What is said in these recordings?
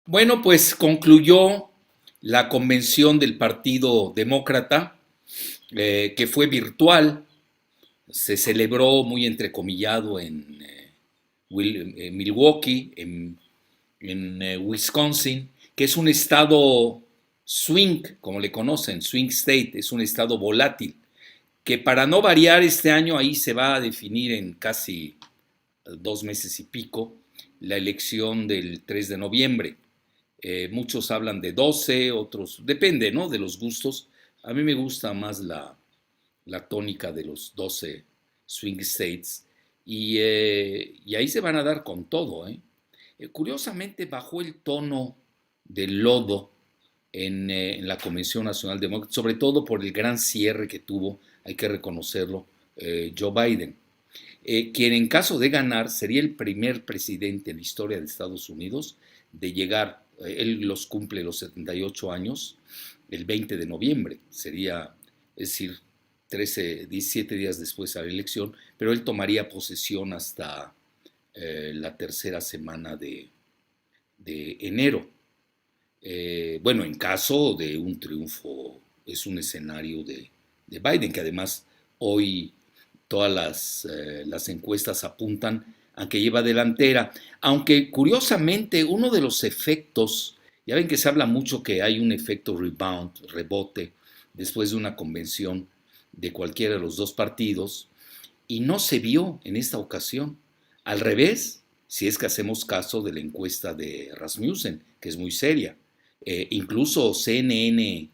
Bueno, pues concluyó la convención del Partido Demócrata, que fue virtual. Se celebró muy entrecomillado en Milwaukee, en Wisconsin, que es un estado swing, como le conocen, swing state, es un estado volátil, que para no variar este año ahí se va a definir en casi 2 meses y pico la elección del 3 de noviembre. Muchos hablan de 12, otros, depende, ¿no? De los gustos. A mí me gusta más la tónica de los 12 swing states y ahí se van a dar con todo, ¿eh? Curiosamente bajó el tono del lodo en la Convención Nacional Demócrata, sobre todo por el gran cierre que tuvo, hay que reconocerlo, Joe Biden, quien en caso de ganar sería el primer presidente en la historia de Estados Unidos de llegar, él los cumple los 78 años, el 20 de noviembre, sería, es decir, 13, 17 días después de la elección, pero él tomaría posesión hasta la tercera semana de enero. Bueno, en caso de un triunfo, es un escenario de Biden, que además hoy todas las encuestas apuntan a que lleva delantera, aunque curiosamente uno de los efectos, ya ven que se habla mucho que hay un efecto rebound, rebote, después de una convención de cualquiera de los dos partidos, y no se vio en esta ocasión. Al revés, si es que hacemos caso de la encuesta de Rasmussen, que es muy seria. Incluso CNN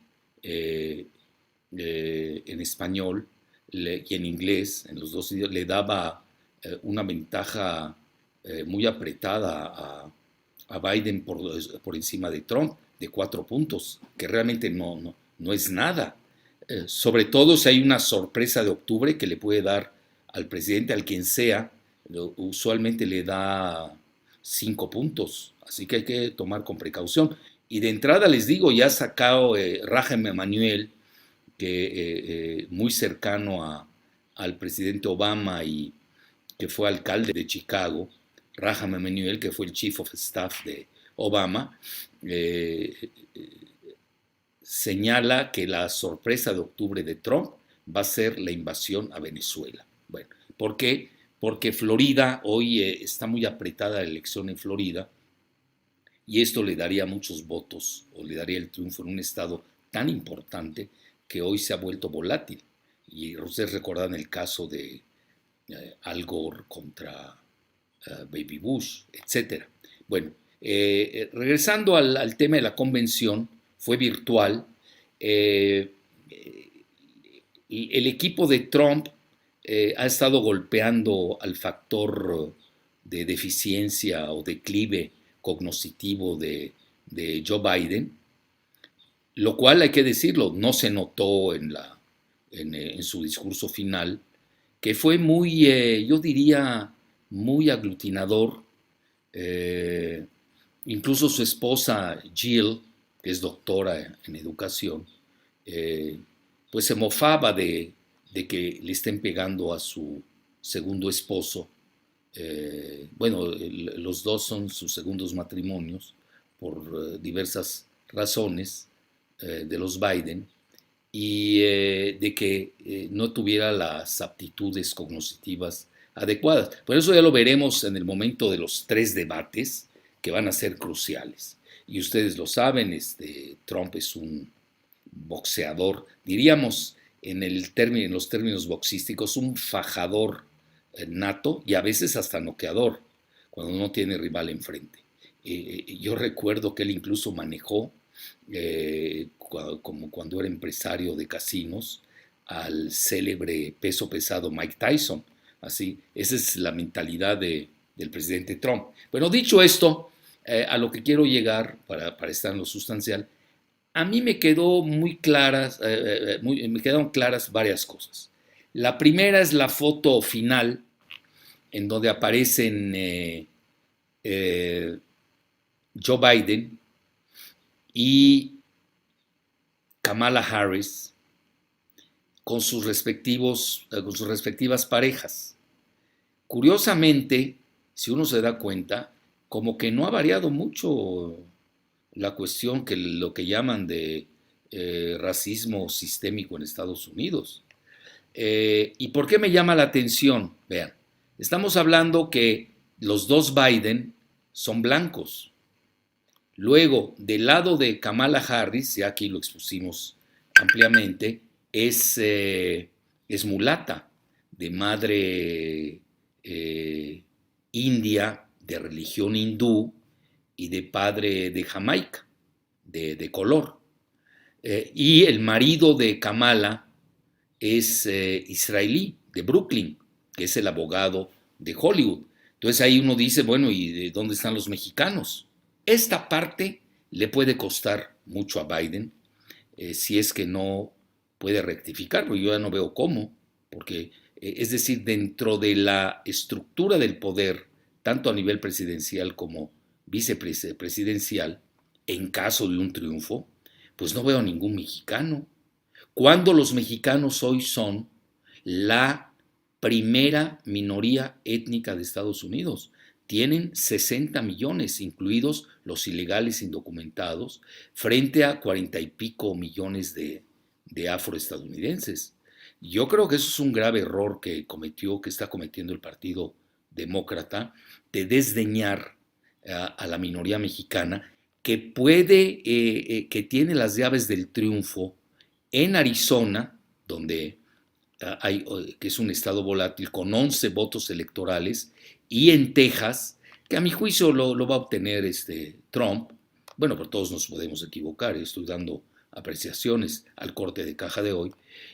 en español y en inglés, en los dos idiomas, le daba una ventaja muy apretada a Biden por encima de Trump, de 4 puntos, que realmente no es nada. Sobre todo si hay una sorpresa de octubre que le puede dar al presidente, al quien sea, usualmente le da 5 puntos, así que hay que tomar con precaución. Y de entrada les digo, ya ha sacado Rajem Emanuel, que muy cercano al presidente Obama y que fue alcalde de Chicago, Rahm Emanuel, que fue el chief of staff de Obama, eh, señala que la sorpresa de octubre de Trump va a ser la invasión a Venezuela. Bueno, ¿por qué? Porque Florida, hoy está muy apretada la elección en Florida, y esto le daría muchos votos o le daría el triunfo en un estado tan importante que hoy se ha vuelto volátil. Y ustedes recordan el caso de Al Gore contra Baby Bush, etcétera. Bueno, regresando al tema de la convención, fue virtual. Eh, el equipo de Trump ha estado golpeando al factor de deficiencia o declive cognoscitivo de Joe Biden, lo cual hay que decirlo, no se notó en su discurso final, que fue muy, yo diría, muy aglutinador. Eh, Incluso su esposa Jill, que es doctora en educación, eh, pues se mofaba de que le estén pegando a su segundo esposo. Bueno, los dos son sus segundos matrimonios por diversas razones de los Biden y de que no tuviera las aptitudes cognitivas adecuadas. Por eso ya lo veremos en el momento de los tres debates que van a ser cruciales. Y ustedes lo saben, Trump es un boxeador, diríamos en los términos boxísticos, un fajador nato y a veces hasta noqueador, cuando no tiene rival enfrente. Yo recuerdo que él incluso manejó, como cuando era empresario de casinos, al célebre peso pesado Mike Tyson. Así, esa es la mentalidad del presidente Trump. Bueno, dicho esto, a lo que quiero llegar para estar en lo sustancial, a mí me quedó muy claras, me quedaron claras varias cosas. La primera es la foto final en donde aparecen eh, Joe Biden y Kamala Harris con sus respectivas parejas. Curiosamente, si uno se da cuenta, como que no ha variado mucho la cuestión que lo que llaman de racismo sistémico en Estados Unidos. ¿Y por qué me llama la atención? Vean, estamos hablando que los dos Biden son blancos. Luego, del lado de Kamala Harris, ya aquí lo expusimos ampliamente, es mulata, de madre india, de religión hindú y de padre de Jamaica, de color. Y el marido de Kamala es israelí, de Brooklyn, que es el abogado de Hollywood. Entonces ahí uno dice, bueno, ¿y de dónde están los mexicanos? Esta parte le puede costar mucho a Biden si es que no puede rectificarlo. Yo ya no veo cómo, porque es decir, dentro de la estructura del poder, tanto a nivel presidencial como vicepresidencial, en caso de un triunfo, pues no veo a ningún mexicano. Cuando los mexicanos hoy son la primera minoría étnica de Estados Unidos. Tienen 60 millones, incluidos los ilegales indocumentados, frente a 40 y pico millones de afroestadounidenses. Yo creo que eso es un grave error que está cometiendo el Partido Demócrata, de desdeñar a la minoría mexicana, que tiene las llaves del triunfo en Arizona, que es un estado volátil con 11 votos electorales, y en Texas, que a mi juicio lo va a obtener Trump. Bueno, pero todos nos podemos equivocar, estoy dando apreciaciones al corte de caja de hoy,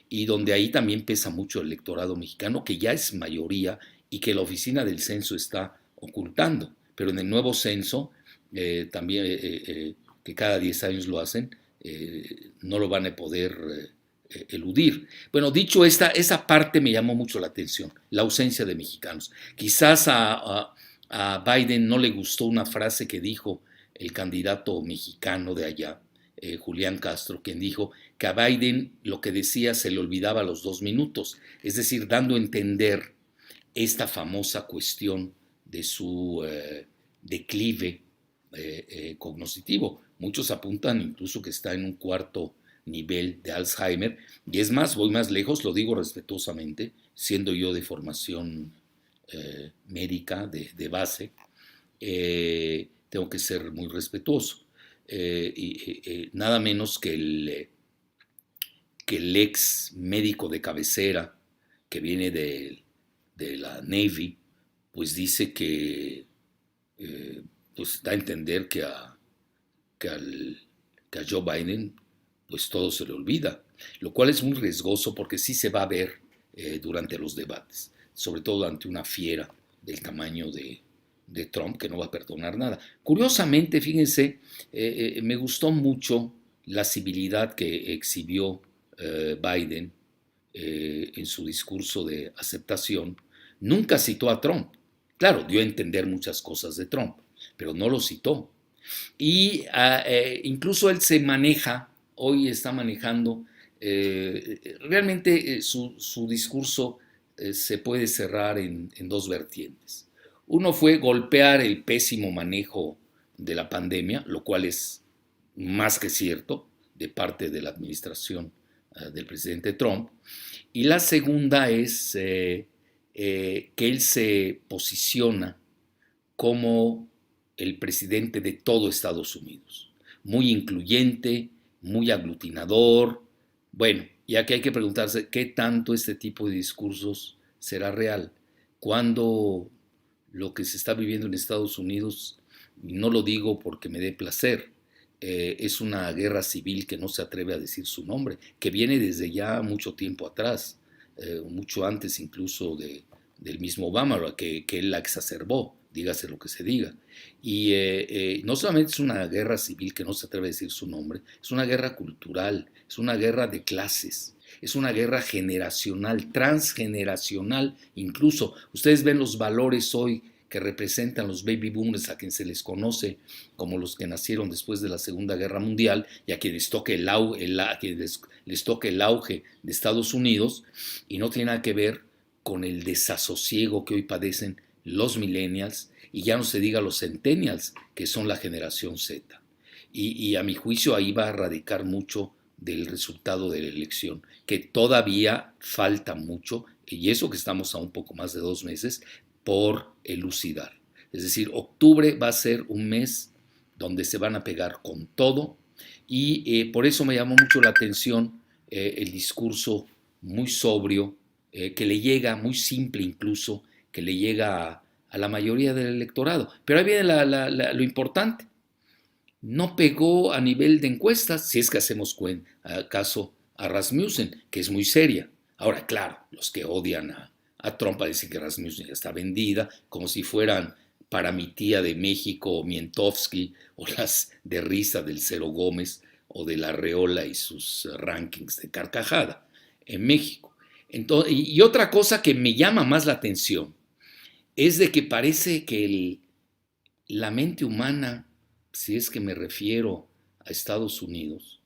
y donde ahí también pesa mucho el electorado mexicano, que ya es mayoría y que la oficina del censo está ocultando. Pero en el nuevo censo, también, que cada 10 años lo hacen, no lo van a poder eludir. Bueno, dicho esa parte me llamó mucho la atención, la ausencia de mexicanos. Quizás a Biden no le gustó una frase que dijo el candidato mexicano de allá, Julián Castro, quien dijo que a Biden lo que decía se le olvidaba a los 2 minutos, es decir, dando a entender esta famosa cuestión de su declive cognitivo. Muchos apuntan incluso que está en un cuarto nivel de Alzheimer, y es más, voy más lejos, lo digo respetuosamente, siendo yo de formación médica de base, tengo que ser muy respetuoso. Nada menos que el ex médico de cabecera que viene de la Navy, pues dice que pues da a entender que a Joe Biden pues todo se le olvida, lo cual es muy riesgoso porque sí se va a ver durante los debates, sobre todo ante una fiera del tamaño de Trump, que no va a perdonar nada. Curiosamente, fíjense, me gustó mucho la civilidad que exhibió Biden en su discurso de aceptación. Nunca citó a Trump. Claro, dio a entender muchas cosas de Trump, pero no lo citó. Y incluso él hoy está manejando, realmente su discurso se puede cerrar en dos vertientes. Uno fue golpear el pésimo manejo de la pandemia, lo cual es más que cierto de parte de la administración del presidente Trump. Y la segunda es que él se posiciona como el presidente de todo Estados Unidos, muy incluyente, muy aglutinador. Bueno, ya que hay que preguntarse qué tanto este tipo de discursos será real, cuando lo que se está viviendo en Estados Unidos, no lo digo porque me dé placer, es una guerra civil que no se atreve a decir su nombre, que viene desde ya mucho tiempo atrás, mucho antes incluso del mismo Obama, que él la exacerbó, dígase lo que se diga. Y no solamente es una guerra civil que no se atreve a decir su nombre, es una guerra cultural, es una guerra de clases, es una guerra generacional, transgeneracional incluso. Ustedes ven los valores hoy que representan los baby boomers, a quien se les conoce como los que nacieron después de la Segunda Guerra Mundial y a quienes les toque el auge de Estados Unidos, y no tiene nada que ver con el desasosiego que hoy padecen los millennials, y ya no se diga los centennials, que son la generación Z. y a mi juicio ahí va a radicar mucho del resultado de la elección, que todavía falta mucho, y eso que estamos a un poco más de 2 meses, por elucidar. Es decir, octubre va a ser un mes donde se van a pegar con todo, y por eso me llamó mucho la atención el discurso muy sobrio, que le llega, muy simple incluso, que le llega a la mayoría del electorado. Pero ahí viene lo importante. No pegó a nivel de encuestas, si es que hacemos caso a Rasmussen, que es muy seria. Ahora, claro, los que odian a Trump dicen que Rasmussen ya está vendida, como si fueran para mi tía de México, Mientowski, o las de risa del Cero Gómez, o de la Arreola y sus rankings de carcajada en México. Entonces, y otra cosa que me llama más la atención es de que parece que la mente humana, si es que me refiero a Estados Unidos,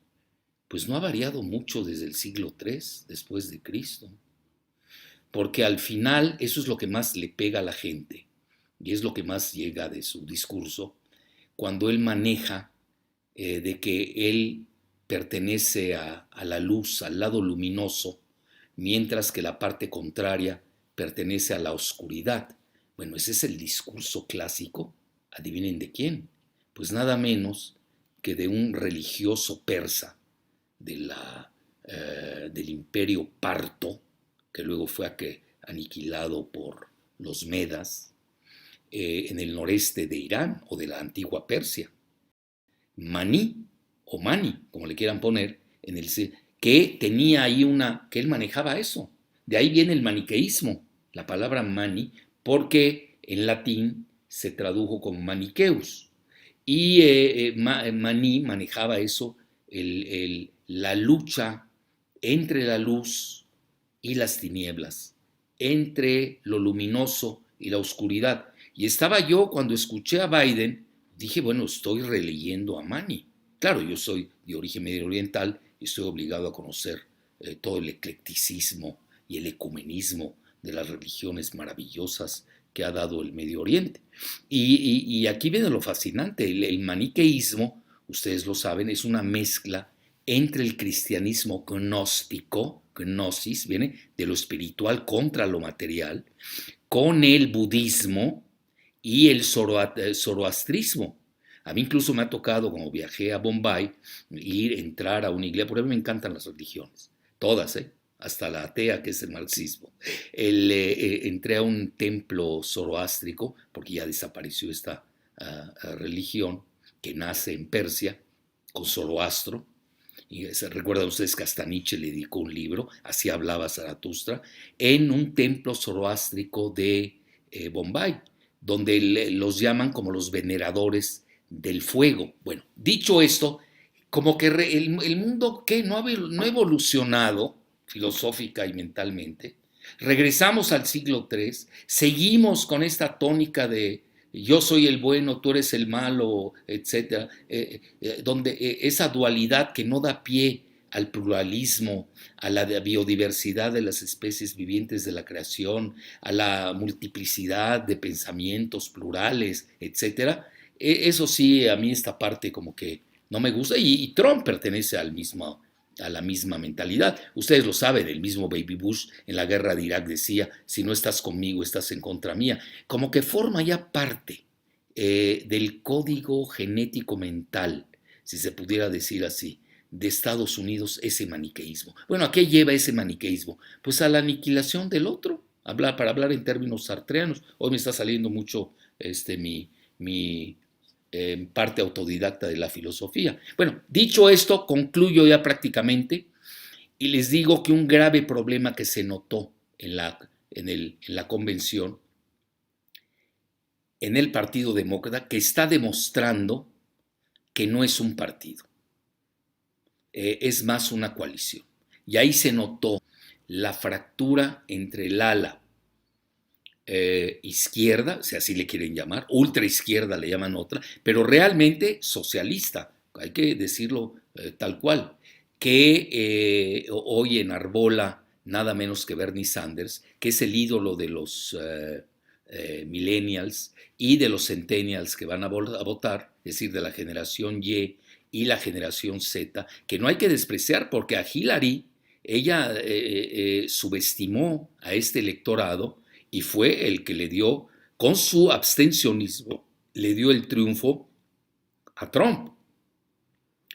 pues no ha variado mucho desde el siglo III después de Cristo, porque al final eso es lo que más le pega a la gente y es lo que más llega de su discurso cuando él maneja de que él pertenece a la luz, al lado luminoso, mientras que la parte contraria pertenece a la oscuridad. Bueno, ese es el discurso clásico. ¿Adivinen de quién? Pues nada menos que de un religioso persa del imperio parto, que luego fue aniquilado por los medas, en el noreste de Irán o de la antigua Persia. Maní, o Mani, como le quieran poner, que tenía ahí que él manejaba eso. De ahí viene el maniqueísmo, la palabra mani, porque en latín se tradujo como maniqueus. Y Maní manejaba eso, la lucha entre la luz y las tinieblas, entre lo luminoso y la oscuridad. Y estaba yo, cuando escuché a Biden, dije, bueno, estoy releyendo a Mani. Claro, yo soy de origen medio oriental y estoy obligado a conocer todo el eclecticismo y el ecumenismo de las religiones maravillosas que ha dado el Medio Oriente. Y aquí viene lo fascinante, el maniqueísmo, ustedes lo saben, es una mezcla entre el cristianismo gnóstico, gnosis, viene de lo espiritual contra lo material, con el budismo y el zoroastrismo. A mí incluso me ha tocado, como viajé a Bombay, entrar a una iglesia, porque a mí me encantan las religiones, todas, hasta la atea, que es el marxismo. Entré a un templo zoroástrico, porque ya desapareció esta religión, que nace en Persia, con Zoroastro. Y recuerdan ustedes que hasta Nietzsche le dedicó un libro, así hablaba Zaratustra, en un templo zoroástrico de Bombay, donde los llaman como los veneradores del fuego. Bueno, dicho esto, como que el mundo que no ha evolucionado filosófica y mentalmente, regresamos al siglo III, seguimos con esta tónica de yo soy el bueno, tú eres el malo, etcétera, donde esa dualidad que no da pie al pluralismo, a la biodiversidad de las especies vivientes de la creación, a la multiplicidad de pensamientos plurales, etcétera. Eso sí, a mí esta parte como que no me gusta, y Trump pertenece a la misma mentalidad. Ustedes lo saben, el mismo Baby Bush en la guerra de Irak decía, si no estás conmigo, estás en contra mía. Como que forma ya parte del código genético mental, si se pudiera decir así, de Estados Unidos, ese maniqueísmo. Bueno, ¿a qué lleva ese maniqueísmo? Pues a la aniquilación del otro, para hablar en términos sartreanos. Hoy me está saliendo mucho mi parte autodidacta de la filosofía. Bueno, dicho esto, concluyo ya prácticamente y les digo que un grave problema que se notó en la convención, en el Partido Demócrata, que está demostrando que no es un partido, es más una coalición. Y ahí se notó la fractura entre el ala izquierda, si así le quieren llamar, ultra izquierda le llaman otra, pero realmente socialista, hay que decirlo tal cual, que hoy enarbola nada menos que Bernie Sanders, que es el ídolo de los millennials y de los centennials que van a votar, es decir, de la generación Y, y la generación Z, que no hay que despreciar porque a Hillary, ella subestimó a este electorado y fue el que le dio, con su abstencionismo, le dio el triunfo a Trump.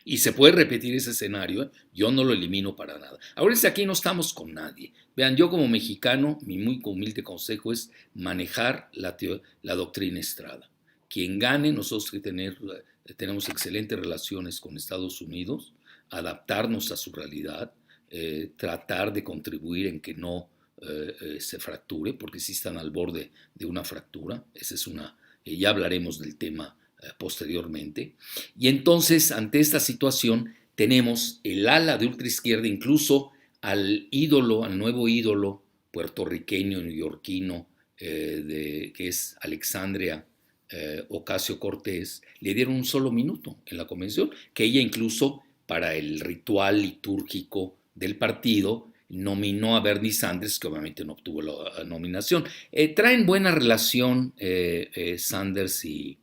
Y se puede repetir ese escenario, ¿eh? Yo no lo elimino para nada. Ahora aquí no estamos con nadie. Vean, yo como mexicano, mi muy humilde consejo es manejar la doctrina Estrada. Quien gane, nosotros que tenemos excelentes relaciones con Estados Unidos, adaptarnos a su realidad, tratar de contribuir en que no se fracture, porque sí están al borde de una fractura. Esa es ya hablaremos del tema posteriormente. Y entonces, ante esta situación, tenemos el ala de ultraizquierda, incluso al nuevo ídolo puertorriqueño, neoyorquino, que es Alexandria Ocasio-Cortez, le dieron un solo minuto en la convención, que ella incluso para el ritual litúrgico del partido nominó a Bernie Sanders, que obviamente no obtuvo la nominación. Traen buena relación Sanders y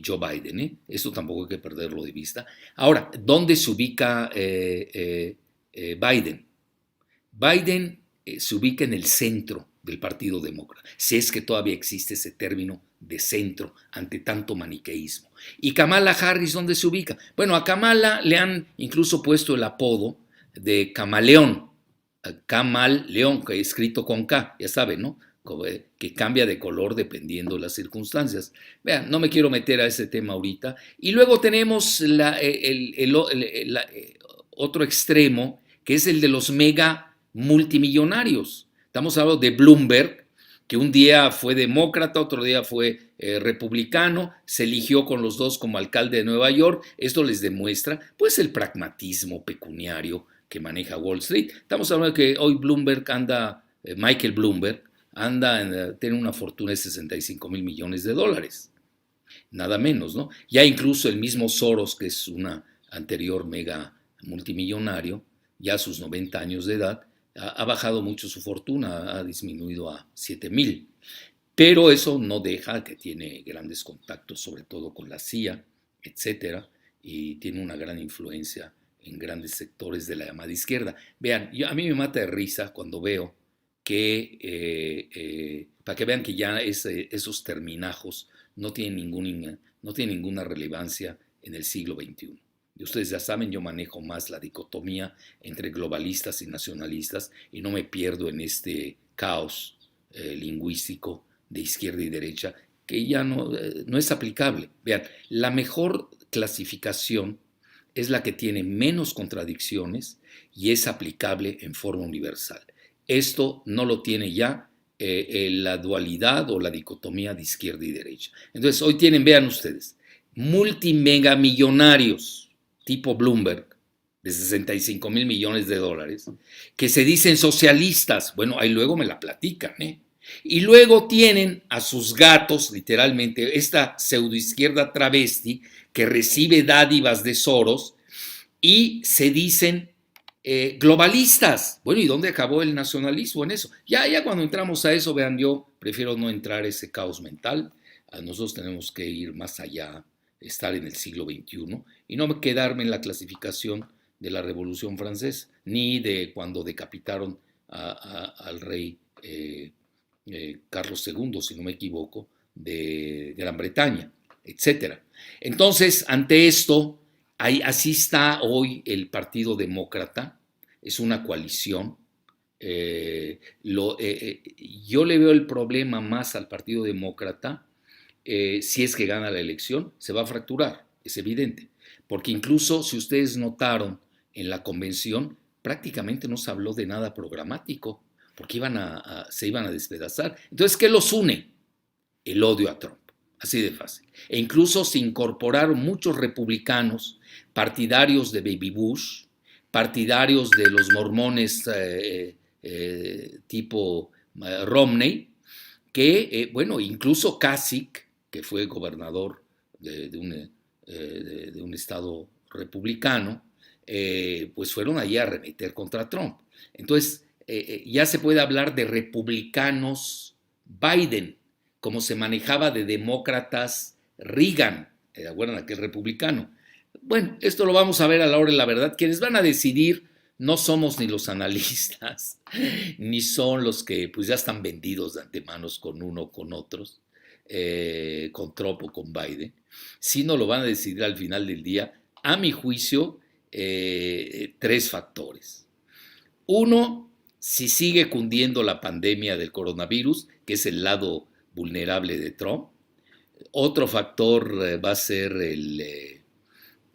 Joe Biden, ¿eh? Eso tampoco hay que perderlo de vista. Ahora, ¿dónde se ubica Biden? Biden se ubica en el centro del Partido Demócrata, si es que todavía existe ese término de centro ante tanto maniqueísmo. ¿Y Kamala Harris dónde se ubica? Bueno, a Kamala le han incluso puesto el apodo de Camaleón, Camaleón, que es escrito con K, ya saben, ¿no? Que cambia de color dependiendo de las circunstancias. Vean, no me quiero meter a ese tema ahorita. Y luego tenemos otro extremo, que es el de los mega multimillonarios. Estamos hablando de Bloomberg, que un día fue demócrata, otro día fue republicano, se eligió con los dos como alcalde de Nueva York. Esto les demuestra, pues, el pragmatismo pecuniario que maneja Wall Street. Estamos hablando de que hoy Michael Bloomberg, tiene una fortuna de 65 mil millones de dólares, nada menos, ¿no? Ya incluso el mismo Soros, que es una anterior mega multimillonario, ya a sus 90 años de edad, ha bajado mucho su fortuna, ha disminuido a 7 mil. Pero eso no deja que tiene grandes contactos, sobre todo con la CIA, etcétera, y tiene una gran influencia en grandes sectores de la llamada izquierda. Vean, a mí me mata de risa cuando veo que, para que vean que ya esos terminajos no tienen ninguna relevancia en el siglo XXI. Y ustedes ya saben, yo manejo más la dicotomía entre globalistas y nacionalistas y no me pierdo en este caos lingüístico de izquierda y derecha que ya no es aplicable. Vean, la mejor clasificación es la que tiene menos contradicciones y es aplicable en forma universal. Esto no lo tiene ya la dualidad o la dicotomía de izquierda y derecha. Entonces, hoy vean ustedes, multimegamillonarios tipo Bloomberg, de 65 mil millones de dólares, que se dicen socialistas. Bueno, ahí luego me la platican, ¿eh? Y luego tienen a sus gatos, literalmente, esta pseudoizquierda travesti que recibe dádivas de Soros y se dicen globalistas. Bueno, ¿y dónde acabó el nacionalismo en eso? Ya cuando entramos a eso, vean, yo prefiero no entrar a ese caos mental. Nosotros tenemos que ir más allá, estar en el siglo XXI y no quedarme en la clasificación de la Revolución Francesa, ni de cuando decapitaron al rey Carlos II, si no me equivoco, de Gran Bretaña, etc. Entonces, ante esto, así está hoy el Partido Demócrata, es una coalición. Yo le veo el problema más al Partido Demócrata, si es que gana la elección, se va a fracturar, es evidente, porque incluso si ustedes notaron en la convención, prácticamente no se habló de nada programático, porque se iban a despedazar. Entonces, ¿qué los une? El odio a Trump, así de fácil. E incluso se incorporaron muchos republicanos partidarios de Baby Bush, partidarios de los mormones tipo Romney, que, bueno, incluso Kasich, que fue gobernador de un estado republicano, pues fueron allí a arremeter contra Trump. Entonces, ya se puede hablar de republicanos Biden, como se manejaba de demócratas Reagan, ¿Se acuerdan? Aquel republicano. Bueno, esto lo vamos a ver a la hora de la verdad. Quienes van a decidir no somos ni los analistas, ni son los que pues ya están vendidos de antemano con uno o con otros, con Trump o con Biden, sino lo van a decidir al final del día, a mi juicio, tres factores. Uno, si sigue cundiendo la pandemia del coronavirus, que es el lado vulnerable de Trump. Otro factor va a ser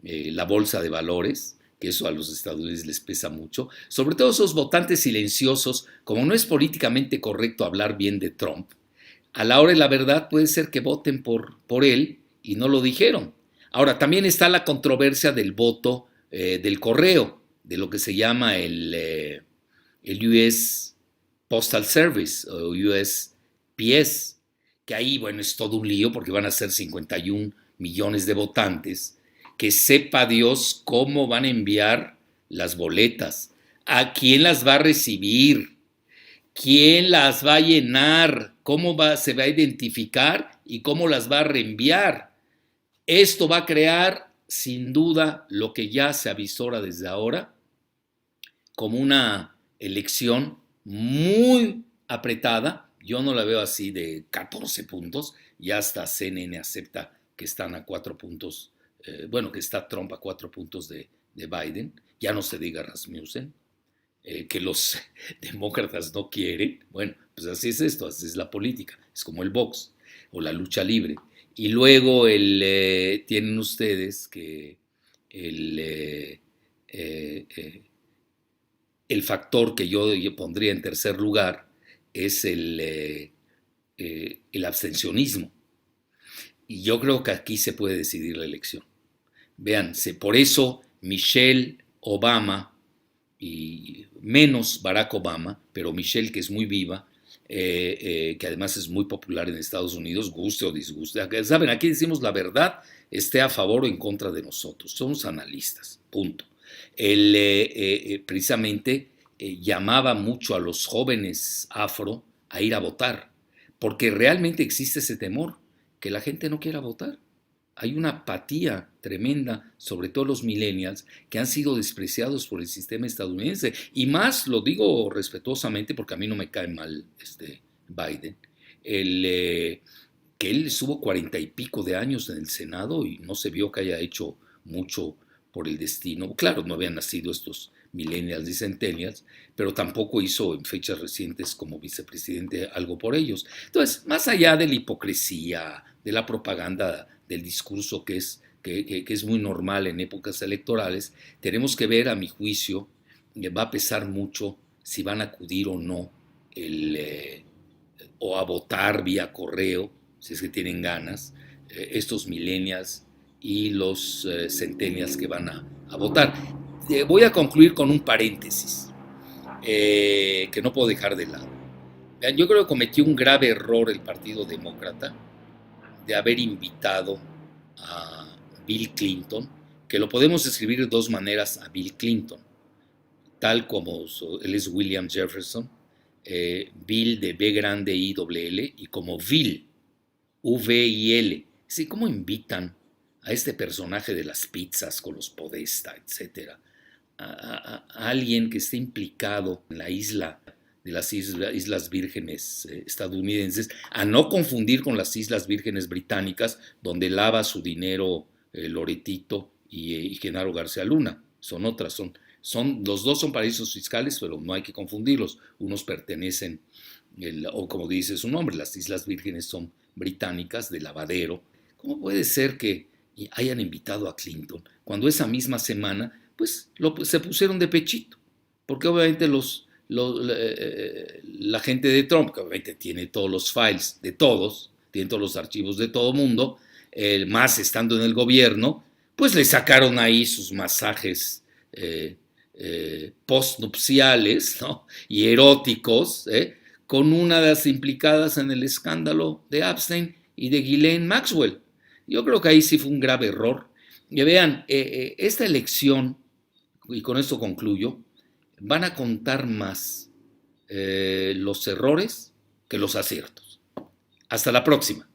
la bolsa de valores, que eso a los estadounidenses les pesa mucho, sobre todo esos votantes silenciosos, como no es políticamente correcto hablar bien de Trump, a la hora de la verdad puede ser que voten por él y no lo dijeron. Ahora, también está la controversia del voto del correo, de lo que se llama el US Postal Service o USPS, que ahí, bueno, es todo un lío porque van a ser 51 millones de votantes, que sepa Dios cómo van a enviar las boletas, a quién las va a recibir, quién las va a llenar, se va a identificar y cómo las va a reenviar. Esto va a crear, sin duda, lo que ya se avisora desde ahora, como una elección muy apretada. Yo no la veo así de 14 puntos, ya hasta CNN acepta que están a 4 puntos, bueno, que está Trump a 4 puntos de Biden, ya no se diga Rasmussen, que los demócratas no quieren. Bueno, pues así es esto, así es la política, es como el box o la lucha libre. Y luego tienen ustedes que el factor que yo pondría en tercer lugar es el abstencionismo. Y yo creo que aquí se puede decidir la elección. Vean, por eso Michelle Obama, y menos Barack Obama, pero Michelle, que es muy viva, que además es muy popular en Estados Unidos, guste o disguste. Saben, aquí decimos la verdad, esté a favor o en contra de nosotros. Somos analistas, punto. Precisamente llamaba mucho a los jóvenes afro a ir a votar, porque realmente existe ese temor, que la gente no quiera votar. Hay una apatía tremenda, sobre todo los millennials, que han sido despreciados por el sistema estadounidense. Y más, lo digo respetuosamente, porque a mí no me cae mal Biden, que él estuvo 40 y pico de años en el Senado y no se vio que haya hecho mucho por el destino. Claro, no habían nacido estos millennials y centennials, pero tampoco hizo en fechas recientes como vicepresidente algo por ellos. Entonces, más allá de la hipocresía, de la propaganda, del discurso que es muy normal en épocas electorales, tenemos que ver, a mi juicio, va a pesar mucho si van a acudir o no o a votar vía correo, si es que tienen ganas, estos millennials y los centennials que van a votar. Voy a concluir con un paréntesis que no puedo dejar de lado. Vean, yo creo que cometió un grave error el Partido Demócrata de haber invitado a Bill Clinton, que lo podemos escribir de dos maneras a Bill Clinton, tal como él es William Jefferson, Bill de B grande I doble L, y como Vil, V-I-L. Sí, ¿cómo invitan a este personaje de las pizzas con los Podesta, etcétera, a alguien que esté implicado en la isla de las Islas Vírgenes estadounidenses, a no confundir con las Islas Vírgenes británicas, donde lava su dinero Loretito y Genaro García Luna? Son otras, los dos son paraísos fiscales, pero no hay que confundirlos. Unos pertenecen, o como dice su nombre, las Islas Vírgenes son británicas, de lavadero. ¿Cómo puede ser que hayan invitado a Clinton cuando esa misma semana pues se pusieron de pechito? Porque obviamente la gente de Trump, que obviamente tiene todos los files de todos, tiene todos los archivos de todo mundo, más estando en el gobierno, pues le sacaron ahí sus masajes postnupciales, ¿no? Y eróticos, con una de las implicadas en el escándalo de Epstein y de Ghislaine Maxwell. Yo creo que ahí sí fue un grave error. Y vean, esta elección, y con esto concluyo, van a contar más los errores que los aciertos. Hasta la próxima.